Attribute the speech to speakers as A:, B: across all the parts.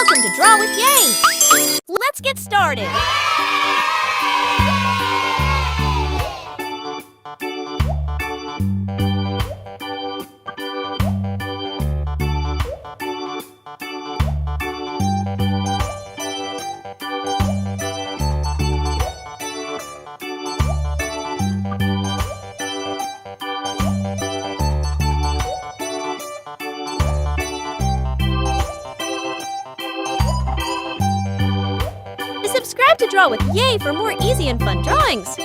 A: Welcome to Draw with Yay! Let's get started! Subscribe to Draw with Yay for more easy and fun drawings!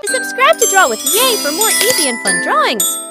A: Subscribe to Draw with Yay for more easy and fun drawings!